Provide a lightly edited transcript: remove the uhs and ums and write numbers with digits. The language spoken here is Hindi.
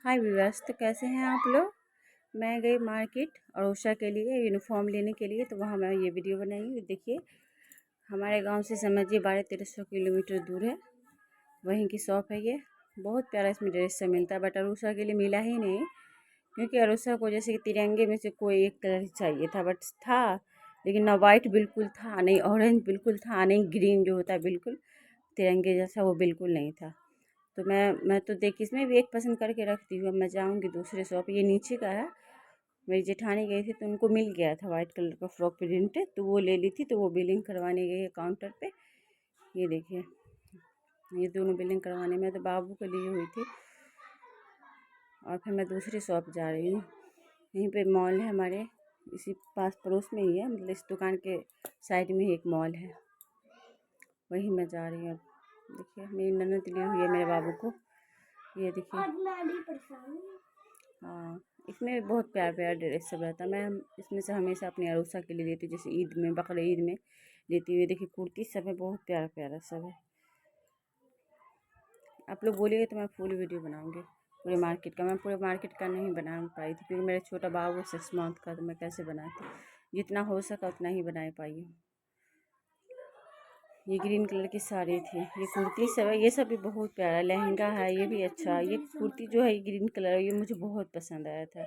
हाय व्यूअर्स, तो कैसे हैं आप लोग। मैं गई मार्केट अरोसा के लिए यूनिफॉर्म लेने के लिए, तो वहाँ मैं ये वीडियो बनाई। देखिए, हमारे गांव से समझिए 1200-1300 किलोमीटर दूर है, वहीं की शॉप है ये। बहुत प्यारा इसमें ड्रेस सब मिलता है, बट अरोसा के लिए मिला ही नहीं, क्योंकि अरोसा को जैसे कि तिरंगे में से कोई एक कलर चाहिए था, बट था लेकिन ना वाइट बिल्कुल था, नहीं ऑरेंज बिल्कुल था, नहीं ग्रीन जो होता है बिल्कुल तिरंगे जैसा, वो बिल्कुल नहीं था। तो मैं तो देख इसमें भी एक पसंद करके रखती हूँ। अब मैं जाऊँगी दूसरे शॉप, ये नीचे का है। मेरी जेठानी गई थी तो उनको मिल गया था वाइट कलर का फ्रॉक प्रिंट, तो वो ले ली थी। तो वो बिलिंग करवाने गई है काउंटर पे। ये देखिए, ये दोनों बिलिंग करवाने में तो बाबू के लिए हुई थी। और फिर मैं दूसरी शॉप जा रही हूँ। यहीं पे मॉल है हमारे, इसी पास पड़ोस में ही है, मतलब इस दुकान के साइड में ही एक मॉल है, वहीं मैं जा रही हूँ। अब देखिए, मेरी ननद ली हुई है मेरे बाबू को। ये देखिए, हाँ, इसमें बहुत प्यार प्यार ड्रेस सब रहता है। मैं इसमें से हमेशा अपनी अरूसा के लिए लेती हूँ, जैसे ईद में, बकरीद में लेती हुई। देखिए कुर्ती सब है, बहुत प्यारा प्यारा सब है। आप लोग बोलिए तो मैं फुल वीडियो बनाऊंगी पूरे मार्केट का। मैं पूरे मार्केट का नहीं बना पाई थी, क्योंकि मेरा छोटा बाबू है 6 मंथ का, तो मैं कैसे बनाती। जितना हो सका उतना ही बना पाई हूँ। ये ग्रीन कलर की साड़ी थी, ये कुर्ती सब है, ये सब भी बहुत प्यारा। लहंगा है, ये भी अच्छा। ये कुर्ती जो है ये ग्रीन कलर, ये मुझे बहुत पसंद आया था।